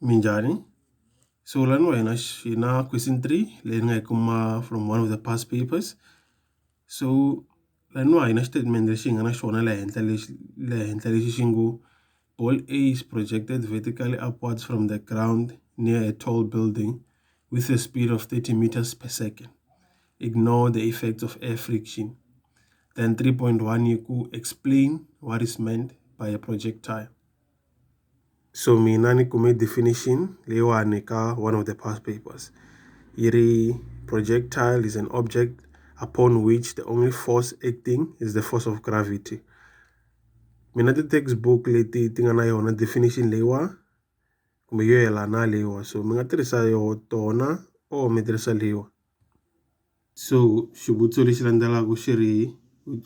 Minjani. So lano ina question 3 learning kuma from one of the past papers. So lano ina statement leshinga na shona le henhla lexi xingu ball A is projected vertically upwards from the ground near a tall building with a speed of 30 meters per second. Ignore the effects of air friction. Then 3.1 you could explain what is meant by a projectile. So mina ni kume definition lewa ka one of the past papers. Iri projectile is an object upon which the only force acting is the force of gravity. Mina the textbook leti tinga na yona definition lewa kumbe yo yelana lewa. So mi nga tirhisa yo tona or mi tirhisa lewa. So xivutiso lexi landzelaka xi ri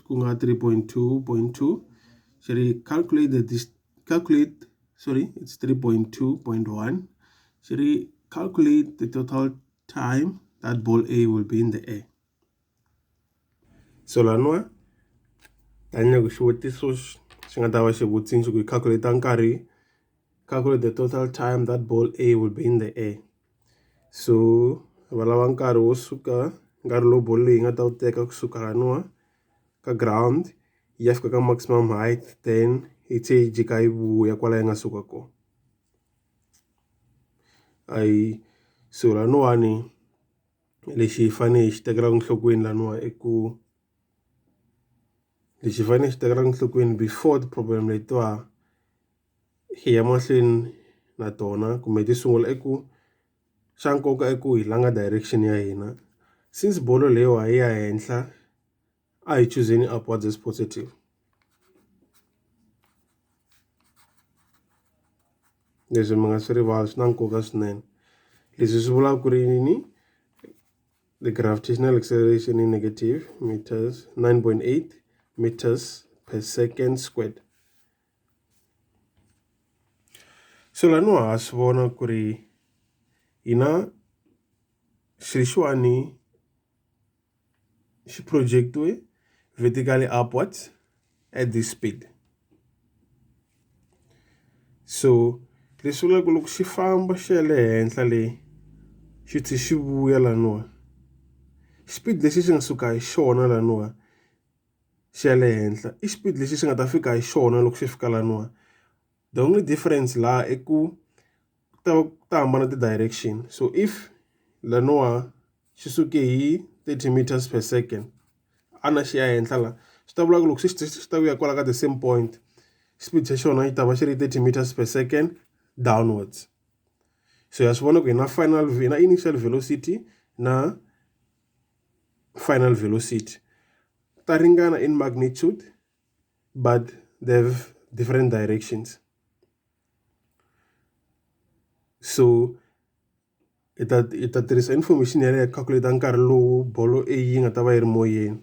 ku nga 3.2.2 xi ri it's 3.2.1. Should we calculate the total time that ball A will be in the air? So lanwa tanya ku xivutiso xi nga ta va xivutiso xi ku calculate nkarhi, calculate the total time that ball A will be in the air. So va lava nkarhi wo suka nkarhi lowu ball leyi nga ta wu teka kusuka lanwa ka ground ya fika ka maximum height, then it's a jika yi vuya kwala yi nga suka ko. So laniwani lexi fane xi tekelaka nhlokweni laniwa i ku lexi fane xi tekelaka nhlokweni before the problem letiwa hi ya mahlweni na tona kumbe ti sungula i ku xa nkoka i ku hi langa direction ya hina. Since bolo leyiwa hi ya henhla a hi chooseni upwards as positive. Leswi mi nga swi rivali swi na nkoka swinene. Leswi swi vulaka ku ri yini? The gravitational acceleration in negative meters, 9.8 meters per second squared. So laniwa ha swi vona ku ri hina xilo xiwani xi projectiwe vertically upwards at this speed. So leswi vulaka loko xi famba xi ya le henhla le xi tlhe xi vuya laniwa speed lexi xi nga suka hi xona laniwa xi ya le henhla i speed lexi xi nga ta fika hi xona loko xi fika laniwa. The only difference laha i ku ta hambana ti-direction. So if laniwa xi suke hi 30 meters per second a na xi ya henhla la swi ta vula ku loko xi ta vuya kwala ka the same point speed xa xona yi ta va xi ri 30 meters per second downwards. So ya swi vona ku hi na initial velocity na final velocity ta ringana in magnitude but they have different directions. So i ta tirhisa information ya le calculate nkarhi lowu bolo A yi nga ta va yi ri moyeni.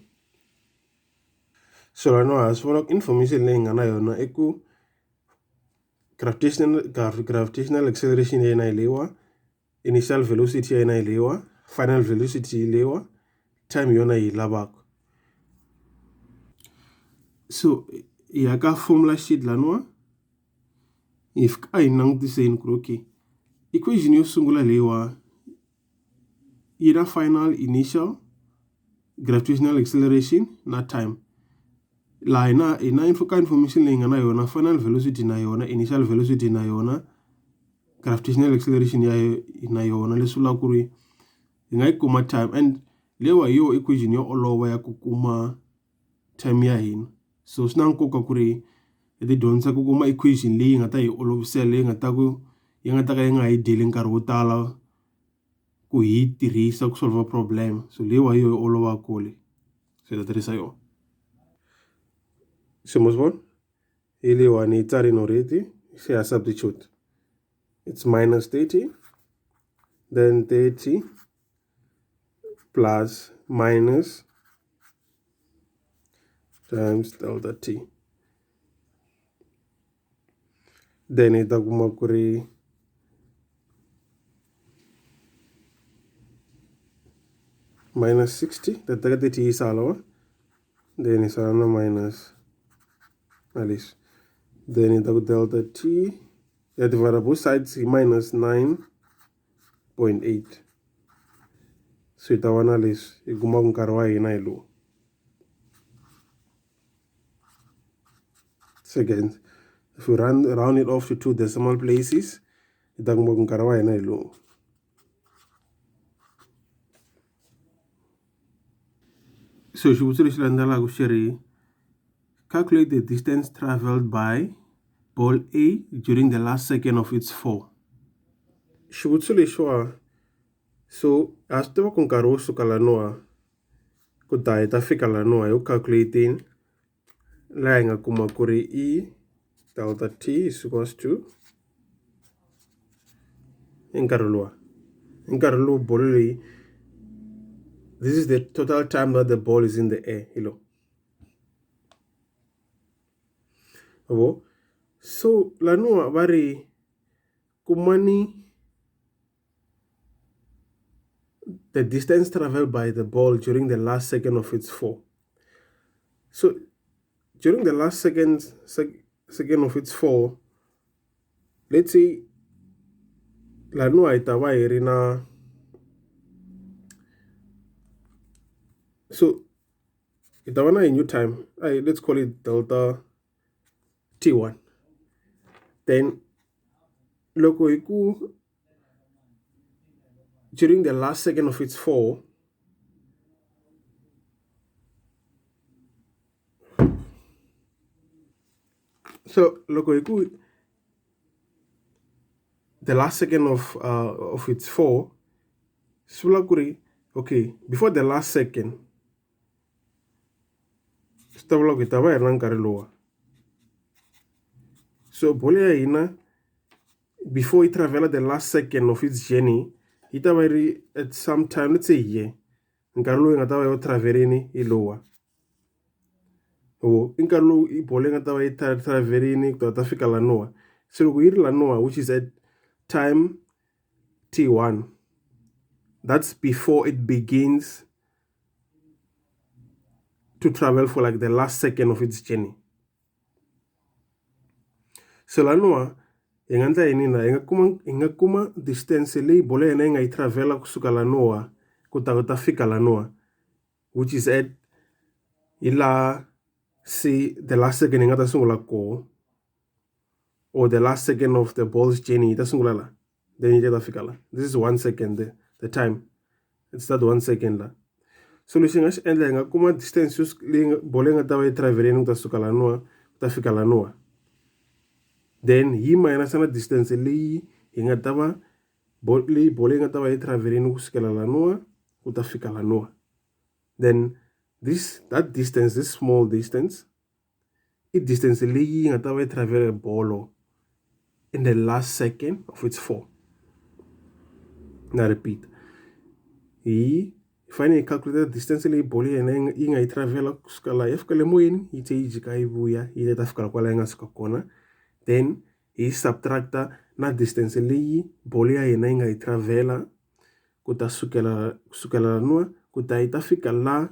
So laniwa ha swi vona ku information leyi nga na yona i ku gravitational acceleration ya yena hi leyiwa, initial velocity ya yena hi leyiwa, final velocity hi leyiwa, time yona yi lavaka. So hi ya ka formula sheet laniwa hi fika a hi langutiseni ku ri okay equation yo sungula leyiwa yi na final, initial, gravitational acceleration na time. Laha hi na ka information leyi nga na yona final velocity na yona, initial velocity na yona, gravitational acceleration na yona, leswi vulaka ku ri hi nga yi kuma time and leyiwa hi yo equation yo olova ya ku kuma time ya hina. So swi na nkoka ku ri hi ti dyondzisa ku kuma equation leyi nga ta hi olovisela leyi nga ta ka yi nga hi dyeli nkarhi wo tala ku hi tirhisa ku solve problem. So leyiwa hi yo yi olovaka kule so hi ta tirhisa yona. So mo swi vona hi leyiwani yi tsarini already se ya substitute. It's minus 30 then 30 plus minus times delta t. Then hi ta kuma ku ri minus 60 ta teka 30 yi sala then hi sala na minus at least then hi ta ku delta t ya divide both sides hi minus 9.8. So hi ta vona leswi hi kuma ku nkarhi wa hina hi lowu. Seconds. If we round it off to 2 decimal places, hi ta kuma ku nkarhi wa hina hi lowu. So xivutiso lexi landzelaka xi ri calculate the distance traveled by ball A during the last second of its fall. Xivutiso lexiwa, so ha swi tiva ku nkarhi wo suka laniwa ku ta hi ta fika laniwa hi ku calculating laha hi nga kuma ku ri E delta T is equals to hi nkarhi luwa. Hi nkarhi lowu bolo leyi, this is the total time that the ball is in the air. Hello. So laniwa va ri kumani the distance traveled by the ball during the last second of its fall. So during the last second of its fall, let's say laniwa hi ta va hi ri na, so hi ta va na a new time, let's call it delta T1. Then loko hi ku during the last second of its fall, so loko hi ku the last second of its fall, swi vula ku ri okay, before the last second swi ta vula ku hi ta va hi ri na nkarhi lowa. So bolo ya hina before it travel the last second of its journey, hi ta va yi ri at some time, let's say here, nkarhi lowu hi nga ta va yo traverini hi lowa. I nkarhi lowu bolo yi nga ta va yi traverini ku ta fika laniwa. So loko yi ri laniwa, which is at time T1, that's before it begins to travel for like the last second of its journey. So laniwa hi nga endla yini na hi nga kuma distance leyi bolo ya hina yi nga yi travela kusuka laniwa ku ta fika laniwa, which is at hi laha se the last second hi nga ta sungula koho, or the last second of the ball's journey hi ta sungula la, then yi ta fika la. This is 1 second, the time it's that 1 second la. So lexi hi nga xi endla hi nga kuma distance leyi bolo yi nga ta va yi traveleni ku ta suka laniwa ku ta fika laniwa, then hi minus na distance leyi hi nga ta va leyi bolo yi nga ta va yi traveleni ku sukela laniwa ku ta fika laniwa. Then that distance, this small distance, i distance leyi yi nga ta va yi travel bolo in the last second of its fall. Na repeat, hi fanele hi calculate distance leyi bolo ya hina yi nga yi travela kusuka laha yi fika le moyeni yi tlhe yi jika yi vuya yi ta fika kwala yi nga suka kona. Then hi subtracta na distance leyi bolo ya hina yi nga yi travela ku ta kusukela laniwa ku ta yi ta fika la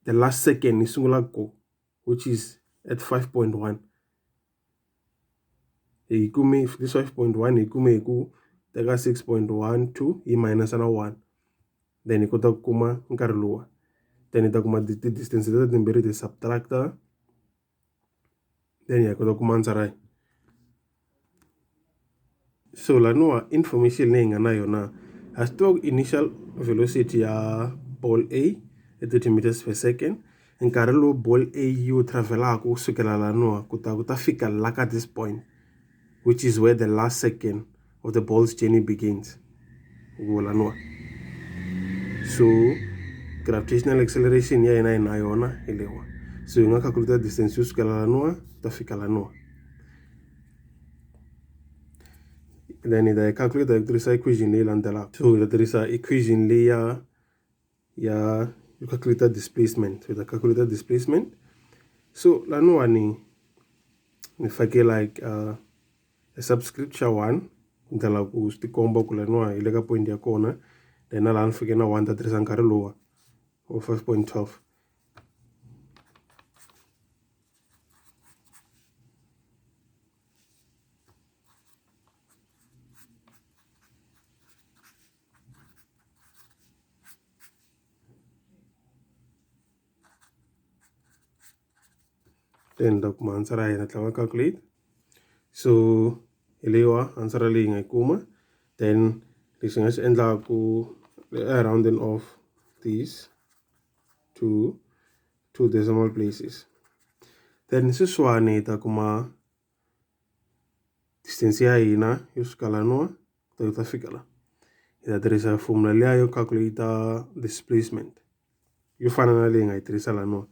the last second yi sungulaka ko, which is at 5.1. Hi kume this 5.1 hi kume hi ku teka 6.12 hi minus na 1, then hi kota ku kuma nkarhi lowa. Then hi ta kuma ti-distance leti timbirhi ti subtracta, then hi ya kota ku kuma answer ra hina. So laniwa information leyi hi nga na yona, ha swi tiva ku initial velocity ya ball A i 30 meters per second. Nkarhi lowu ball A yi wu travelaka kusukela laniwa ku ta fika la ka this point, which is where the last second of the ball's journey begins. Laniwa. So gravitational acceleration ya hina hi na yona hi lewa. So hi nga calculate distance yo sukela laniwa ta fika laniwa. Then hi ta yi calculate hi ku tirhisa equation leyi landzelaka. So hi ta tirhisa equation leyi ya calculate displacement. Hi ta calculate displacement. So laniwani ni fake like a subscript xa 1 ndlela ku swi tikomba ku laniwa hi le ka point ya kona, then na laha ni fike na 1 ta tirhisa nkarhi lowa wa 5.12. then loko answer ya hina tlava calculate. So lewa answer leyi nga yi kuma, then leswi nga swi endlaku rounding off these to two decimal places. Then sweswiwani hi ta kuma distance ya hina yo suka laniwa yi ta fika la. Hi ta tirhisa formula liya yo calculate displacement yo fana na leyi nga yi tirhisa laniwa,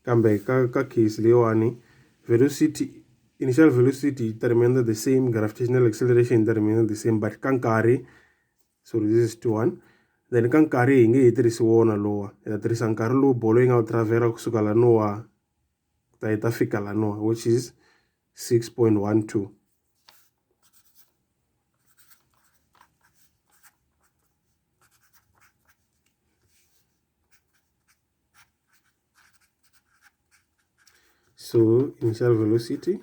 kambe ka case leyiwani initial velocity ta remain the same, gravitational acceleration ta remain the same, but ka nkarhi, so this is 2-1, then ka nkarhi hi nge hi tirhisi wona lowa, hi ta tirhisa nkarhi lowu bolo yi nga wu travela kusuka laniwa yi ta fika laniwa, which is 6.12. So initial velocity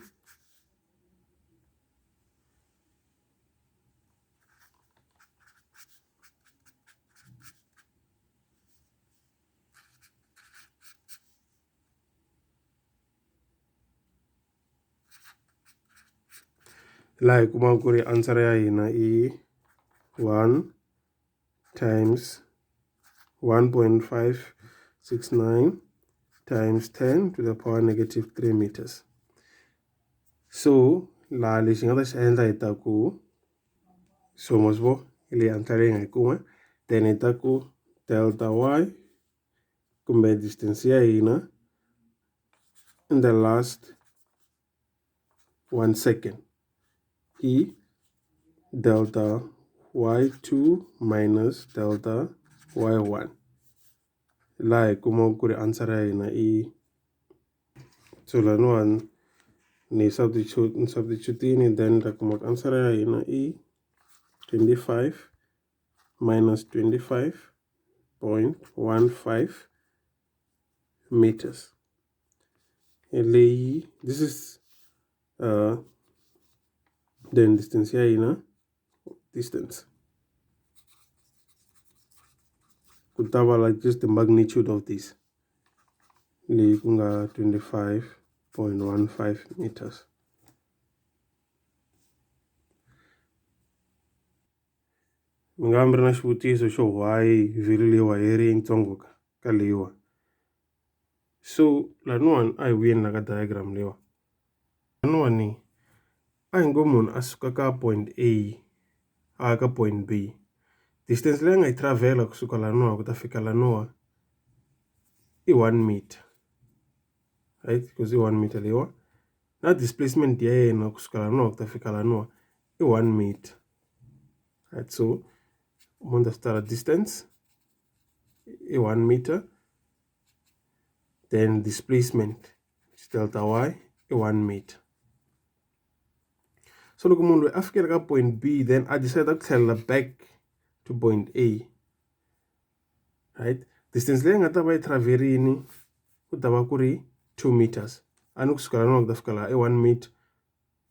laha hi kumaka ku ri answer ya hina i 1 times 1.569 times 10 to the power negative 3 meters. So laha lexi nga ta xi endla hi ta ku so mosvo hi leyi answer leyi nga yi kuma, then hi ta ku delta y kumbe distance ya hina in the last 1 second i delta y2 minus delta y1, laha hi kumaka ku ri answer ya hina i, so laniwani ni substitute-ini, then ta kuma ku answer ya hina i 25 minus 25.15 meters. This is then distance ya hina, distance ku ta va like just the magnitude of this, leyi ku nga 25.15 meters. Mi nga mi ri na xivutiso xo why value leyiwa yi ri yintsongo ka leyiwa. So laniwani a hi vuyeni la ka diagram leyiwa. Laniwani a hi ngo munhu a suka ka point A a ya ka point B, distance leyi nga yi travel kusuka laniwa ku ta fika laniwa i 1 meter, right? Because i 1 meter leyiwa, na displacement ya yena kusuka laniwa ku ta fika laniwa i 1 meter, right? So munhu ta start distance i 1 meter, then displacement which is delta y i 1 meter. So loko munhu loyi a fikela ka point B then a decide ku tlhelela back to point A, right? Distance leyi nga ta va yi traverini ku ta va ku ri 2 meters, a ni kusuka laniwa ku ta fika laha i 1 meter,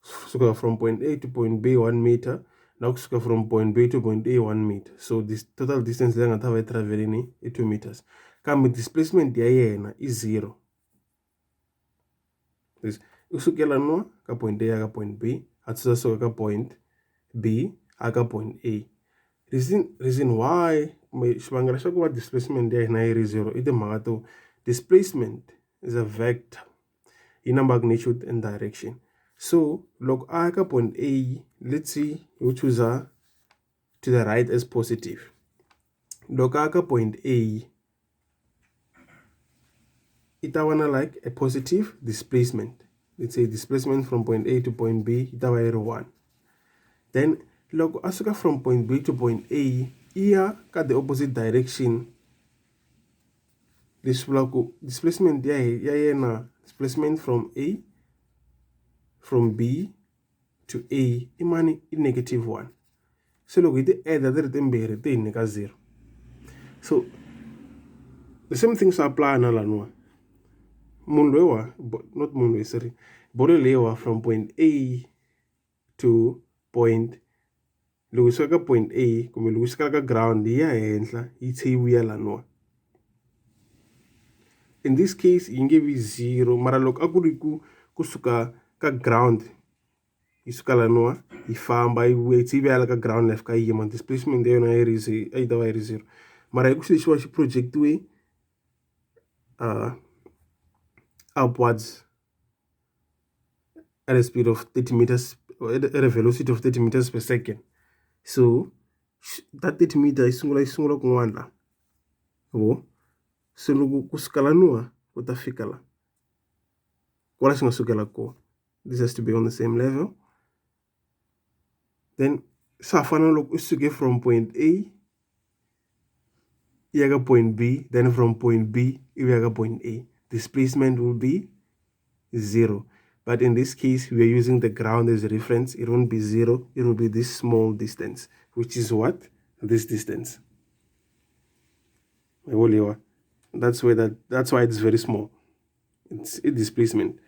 kusuka from point A to point B 1 meter, na kusuka from point B to point A 1 meter. So this total distance leyi nga ta va yi traverini i 2 meters, kambe displacement ya yena i 0. Usukela laniwa ka point A ya ka point B, a suka ka point B a ka point A. Reason why xivangelo xa ku va displacement ya hina yi ri 0 i timhaka to displacement is a vector, yi na magnitude and direction. So loko a ya ka point A, let's see you choose to the right as positive. Loko a ya ka point A, it ta va like a positive displacement. Let's say displacement from point A to point B, it ta va yi ri 1. Then loko a suka from point B to point A, iya ka the opposite direction, leswi vulaka ku displacement ya yena, displacement from B to A i mani i -1. So loko hi ti add ti ri timbirhi ti hi nyika 0. So the same thing swi apply na laniwa. Munhu loyiwa, not munhu loyi, sorry, bolo leyiwa from point A to point, loko yi suka ka point A kumbe loko yi suka ka ground yi ya henhla yi tlhe yi vuya laniwa. in this case yi nge vi 0 mara loko a ku ri kusuka ka ground yi suka laniwa yi famba yi yi vuya la ka ground left ka yima displacement ya yona a yi ta va yi ri 0 mara hi ku xi lexiwa xi projectiwe upwards at a speed of 30 meters, at a velocity of 30 meters per second. So that 30 meters yi sungula kun'wana la. So loko kusuka laniwa ku ta fika la kwala xi nga sukela kona, this has to be on the same level. Then swa fana loko u suke from point A ya ka point B, then from point B you ya ka point A, displacement will be 0. But in this case, we are using the ground as a reference. It won't be 0. It will be this small distance, which is what? This distance. That's why it's very small. It's a displacement.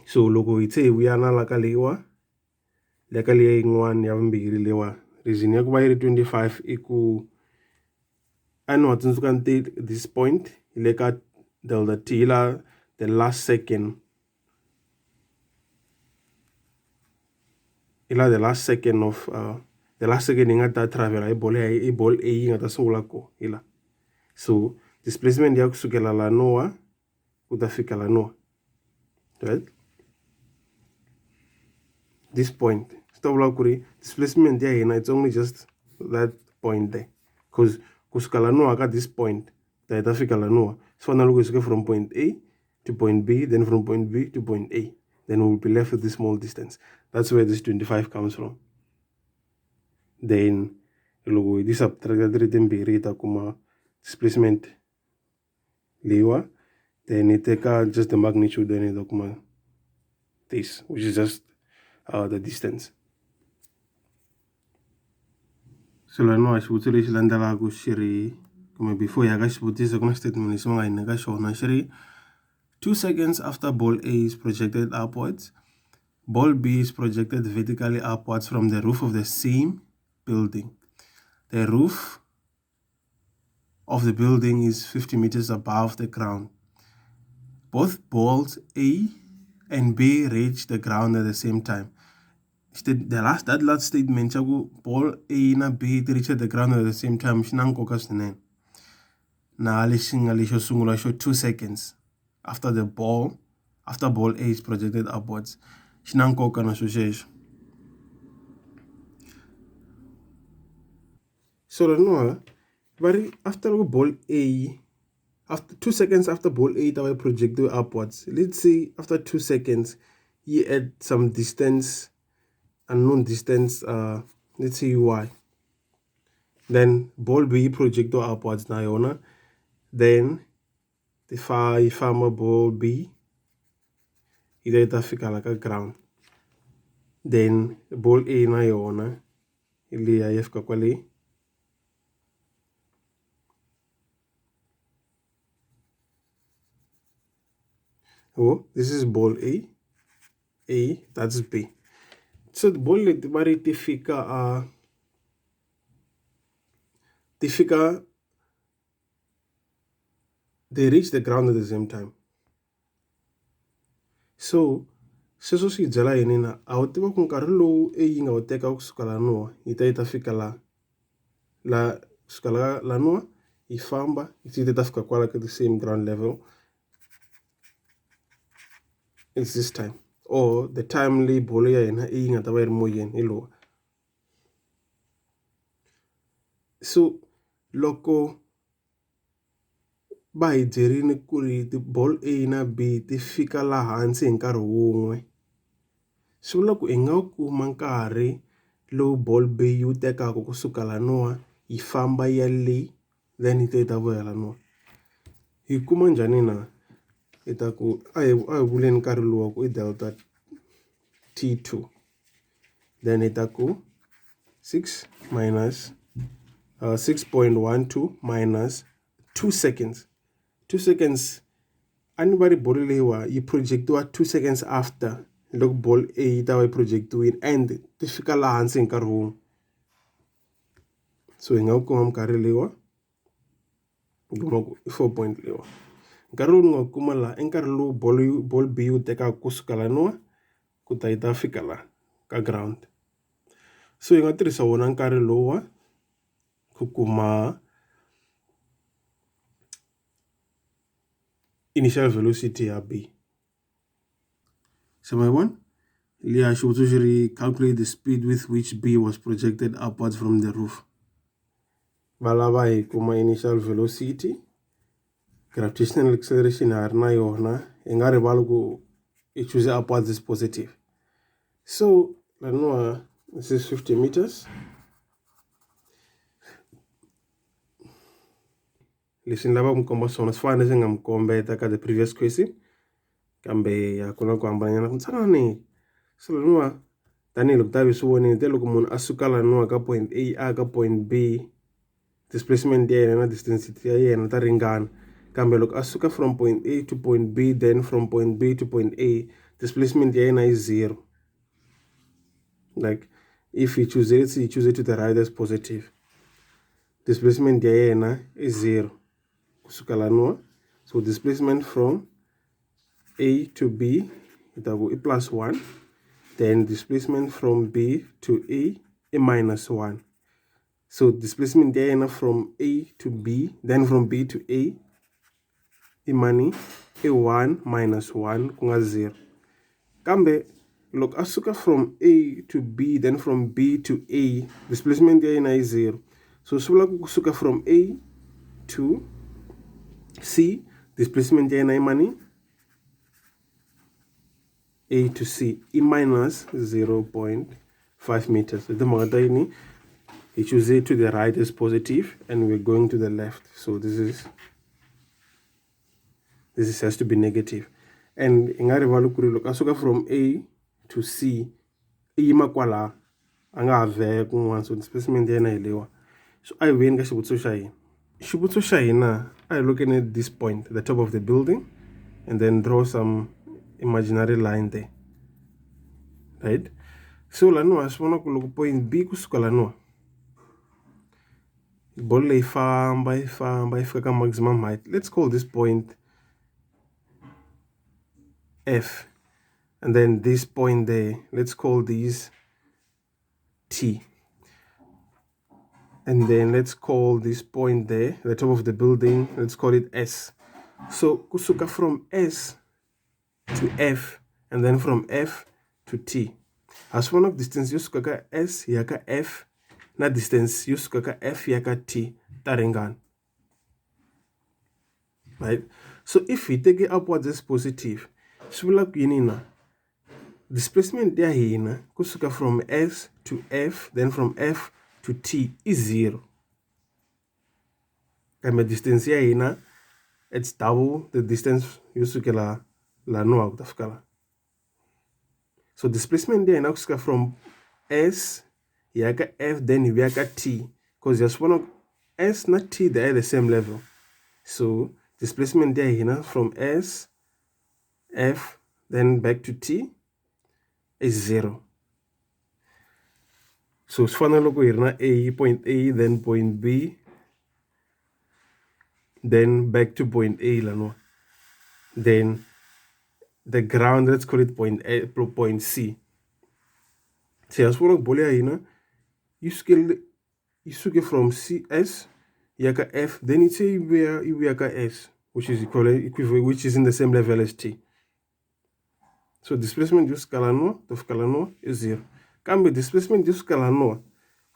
So logo ite we are na laka lewa yin'wana ya vumbirhi lewa region ya ku va yi ri 25 i ku a ni wa tsundzuka this point hi le ka delta t la the last second the last second of the last second yi nga ta travel hi ball A yi nga ta sungula ko hila. So displacement ya kusukela lanowa ku ta fika lanowa, right? This point displacement ya hina it's only just that point there, because kusuka lanowa ka this point ta hi ta fika lanowa so na loko hi suke from point A to point B, then from point B to point A, then we'll be left with this small distance. That's where this 25 comes from. Then loko hi subtract ri timbirhi ta kuma displacement lewa, then hi teka just the magnitude, then hi ta kuma this, which is just the distance. So laniwa xivutiso lexi landzelaka xi ri kumbe before ya ka xivutiso ku na statement lexi va nga hi nyika xona xi ri 2 seconds after ball A is projected upwards, ball B is projected vertically upwards from the roof of the same building. The roof of the building is 50 meters above the ground. Both balls A and B reach the ground at the same time. That last statement, ball A na B reach the ground at the same time, xi na nkoka swinene. Na lexi nga lexo sungula xo 2 seconds after ball A is projected upwards, xi na nkoka na xo xexo. So laniwa va ri after ball A, after 2 seconds after ball A ta va projected upwards, let's say after 2 seconds you add some distance, unknown distance, let's say y, then ball B projected upwards na yona, then the farmer ball B ita ta fika la ka ground, then ball A na yona liya ya fika kwale. This is ball A, that's B. So the ball leti va ri ti fika they reach the ground at the same time. So sweswo swi byela yini na a wu tiva ku nkarhi lowu A yi nga wu teka kusuka laniwa yi ta fika kusuka laniwa yi famba yi ta fika kwala ka the same ground level, it's this time, or the time leyi bolo ya hina yi nga ta va yi ri moyeni hi lowa. So loko va hi byerini ku ri ball A na B ti fika laha hansi hi nkarhi wun'we, swi vula ku hi nga kuma nkarhi lowu ball B yi wu tekaka kusuka laniwa yi famba ya le, then yi ta vuya laniwa. Hi kuma njhani na? Hi ta ku a hi vuleni nkarhi luwa ku i delta T2, then hi ta ku 6.12 minus 2 seconds. 2 seconds a ni va ri bolo leyiwa yi projectiwa 2 seconds after loko ball A yi ta va yi projectiwile and ti fika laha hansi hi nkarhi wun'we. So hi nga wu kuma minkarhi leyiwa hi kuma ku i 4 point leyiwa. nkarhi lowu nga kuma laha i nkarhi lowu ball B wu tekaka kusuka laniwa ku ta yi ta fika laha ka ground. So hi nga tirhisa wona nkarhi lowuwa ku kuma initial velocity ya B. So my one, liya xivutiso xi ri calculate the speed with which B was projected upwards from the roof. Va lava hi kuma initial velocity, gravitational acceleration ha ri na yona, hi nga rivali ku i choose upwards is positive. So laniwa this is 50 meters. Leswi ni lavaka ku komba swona swi fana leswi nga mi kombeta ka the previous question, kambe ya ku na ku hambanyana ku ntsanani. So laniwa tanihiloko ta ve swi vonile loko munhu a suka laniwa ka point A a ka point B, displacement ya yena na distance ya yena ta ringana. Kambe loko a suka from point A to point B, then from point B to point A, displacement ya yena is 0. Like if he chooses, let's say he chooses to the right as positive, displacement ya yena is 0 kusuka laniwa. So displacement from A to B it will be plus 1, then displacement from B to A is minus 1. So displacement ya yena from A to B, then from B to A imani i 1 minus 1 ku nga 0. Kambe loko a suka from A to B, then from B to A, displacement ya yena is 0. So swi vula ku suka from A to C, displacement ya yena imani A to C i minus 0.5 meters. Hi timhaka ta yini he choose to the right is positive and we're going to the left. So this has to be negative. And in nga rivali ku ri loko a suka from A to C i yima kwala a nga ha vhela kun'wana, so displacement ya yena hi lewa. So a hi vuyeni ka xivutiso xa hina. Xivutiso xa hina a hi looking at this point, the top of the building, and then draw some imaginary line there, right? So laniwa swi vona ku loko point B kusuka laniwa ball leyi famba yi fika ka maximum height. Let's call this point F, and then this point there, let's call these T, and then let's call this point there, the top of the building, let's call it S. So kusuka from S to F, and then from F to T, as one of distance yo suka ka S ya ka F na distance yo suka ka F ya ka T ta ringana, right? So if we take it upwards as positive, swi vula ku yini na displacement ya hina kusuka from S to F, then from F to T is 0. Kambe distance ya hina it's double the distance yo sukela laniwa ku ta fika la. So displacement ya hina kusuka from S ya ka F then hi vuya ka T, because just one of S na T they are the same level. So displacement ya hina from S, F, then back to T is 0. So swi fana loko hi ri na A, point A, then point B, then back to point A laniwa, then the ground, let's call it point A, point C. So swi vona ku bolo ya hina yi suke from CS ya ka F, then it's yi vuya ka S, which is equivalent, which is in the same level as T. So displacement yo suka laniwa to fika laniwa is 0. Kambe displacement yo suka laniwa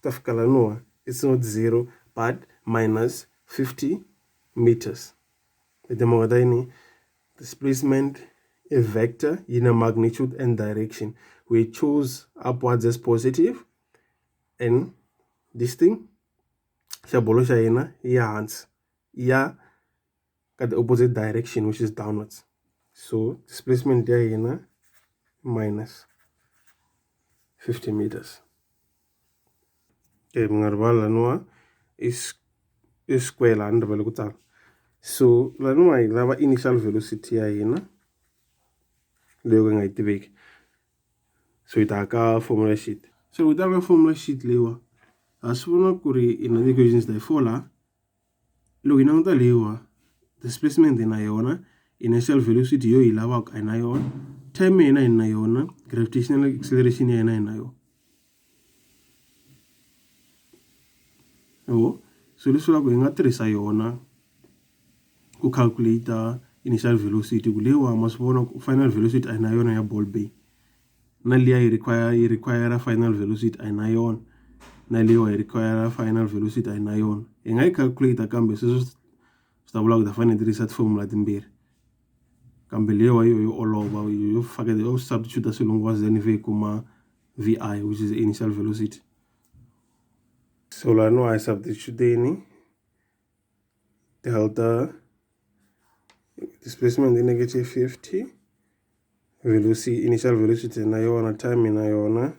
to fika laniwa it's not 0 but minus 50 meters. Hi timhaka ta yini displacement a vector in a magnitude and direction. We choose upwards as positive, and this thing xa bolo xa hina ya hansi ya ka the opposite direction, which is downwards. So displacement ya hina minus 50 meters. Okay, mi nga rivali laniwa is square laha ni rivele ku tsala. So laniwa hi lava initial velocity ya hina leyi ku nga yi tiveki. So hi ta ka formula sheet. So hi ta ka formula sheet leyiwa ha swi vona ku ri in the equations ta hi 4 laha. Loko hi languta leyiwa displacement na yona, initial velocity yo yi lavaka na yona, time ya yena na yona, gravitational acceleration ya yena na yona. So leswi vulaka hi nga tirhisa yona ku calculate initial velocity ku lewa ma swi vona ku final velocity a na yona ya ball bay, na liya yi require final velocity a na yona, na lewa yi require final velocity a na yona. Hi nga yi calculate kambe sweswo swi ta vula ku ta fanele tirhisa tiformula timbirhi, kambe lewa yo olova yo fakela yo substitute swilungu then vi kuma vi, which is the initial velocity. So lano I substitute delta displacement in negative 50, velocity initial velocity na yona, time na yona,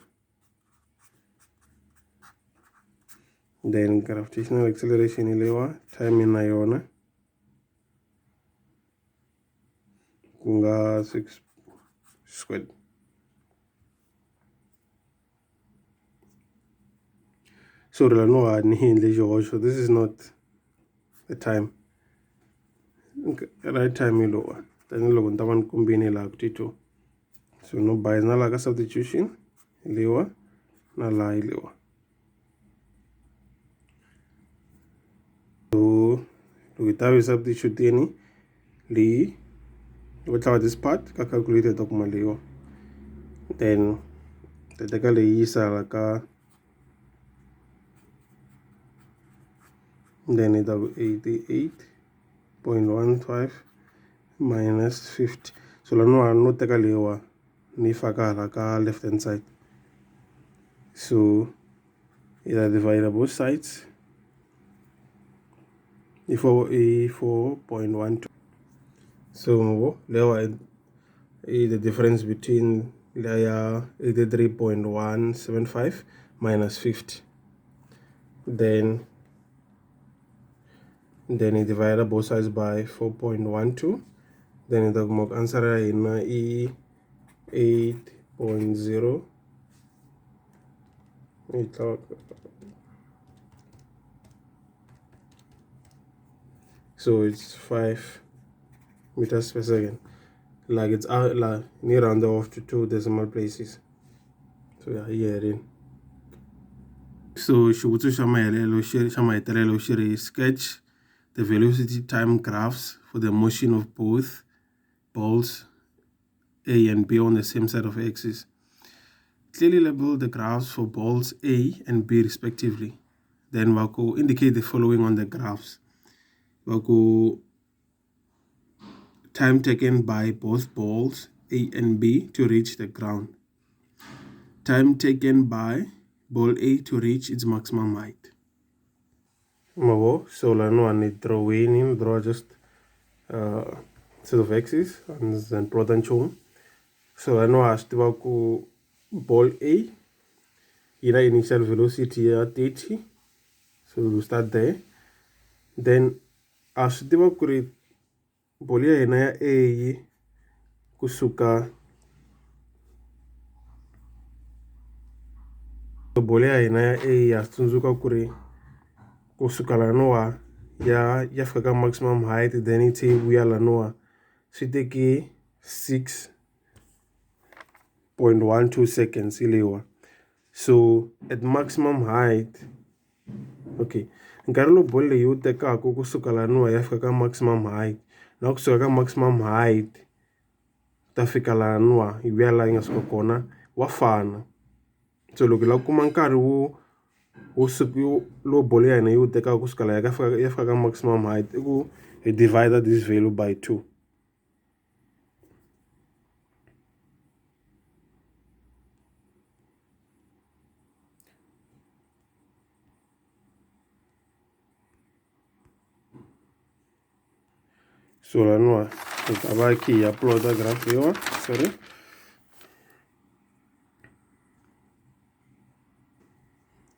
then gravitational acceleration ilewa, time na yona, kunga 6 squared. So so this is not the time. Right time is lower. Then logo ntaban combine la kutito. So no by na la substitution lower na la lower. So we have substitute any li without this part ka calculate to kuma leo. Then the taka le isa la ka, then it have 88.15 minus 50. So no take a lewa ni faka ka left hand side. So either divide both sides. E4.12. So lewa the difference between layer 83.175 minus 50. Then you divide both sides by 4.12. Then the answer in E 8.0. So it's 5 meters per second. Like it's like near round off to 2 decimal places. So yeah, here in. So Shubutu Shama sketch the velocity time graphs for the motion of both balls A and B on the same side of axis. Clearly label the graphs for balls A and B respectively. Then we'll indicate the following on the graphs. We'll go time taken by both balls A and B to reach the ground. Time taken by ball A to reach its maximum height. So I need draw just set of axes and then plot and show. So I know I to ball A, initial velocity at 30. So we'll start there. Then as to create ball A kusuka ball A yatunzuka kuri kusuka lanoa ya fika maximum height, then it's we are lanoa. So take 6.12 seconds ilewa. So at maximum height, okay, nkarhi ball leyi u tekaka kusuka lanoa ya fika maximum height, na kusuka ka maximum height ta fika lanoa yi vuya laha yi nga suka kona wa fana. So loko la kuma nkarhi wo low ball ya hina yi wu tekaka kusuka laha ya fika ka maximum height, i ku hi divide this value by 2. So lanoa I upload the graph here, sorry.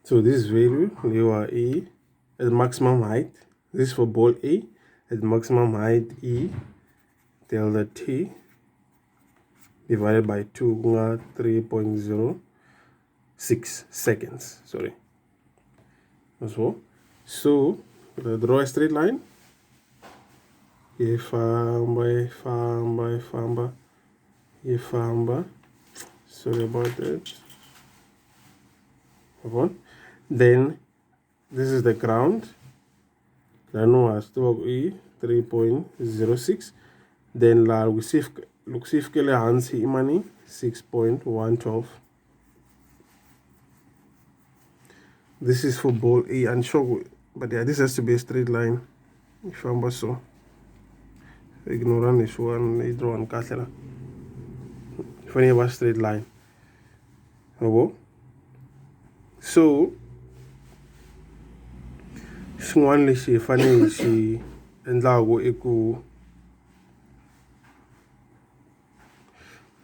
So this value A at maximum height. This is for ball A at maximum height E delta T divided by 2 3.06 seconds. Sorry. So draw a straight line. yi famba. Sorry about that. Then this is the ground. Then was 3.06. Then la look sif kele hands imani 6.112. This is for ball A and show, but yeah, this has to be a straight line. If I'm so ignore this one, I draw one castle. If I have a straight line. So swin'wana lexi hi fanele hi xi endlaku I ku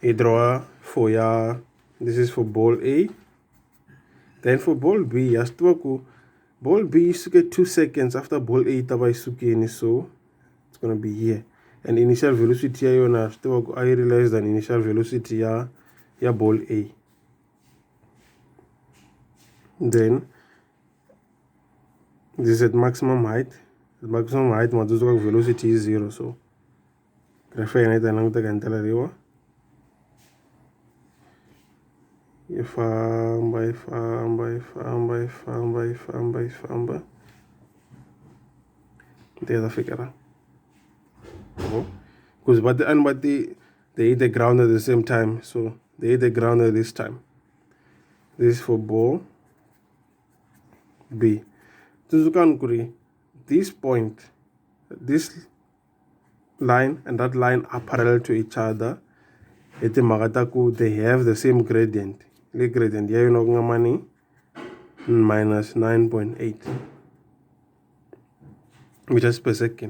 hi draw for ya, this is for ball A. Then for ball B, ya swi tiva ku ball B suke 2 seconds after ball A ta va sukeni, so it's gonna be here. And initial velocity ya yona swi tiva ku I realize than initial velocity ya ball A. Then this is at maximum height. At maximum height matsotsoka velocity is 0, so graph ya yena yi ta languta ka ndlela leyiwa. Yi famba there ta fikela. Because but the end, but they hit the ground at the same time, so they hit the ground at this time. This is for ball B. This point, this line and that line are parallel to each other. They have the same gradient. The gradient here money minus 9.8 meters per second.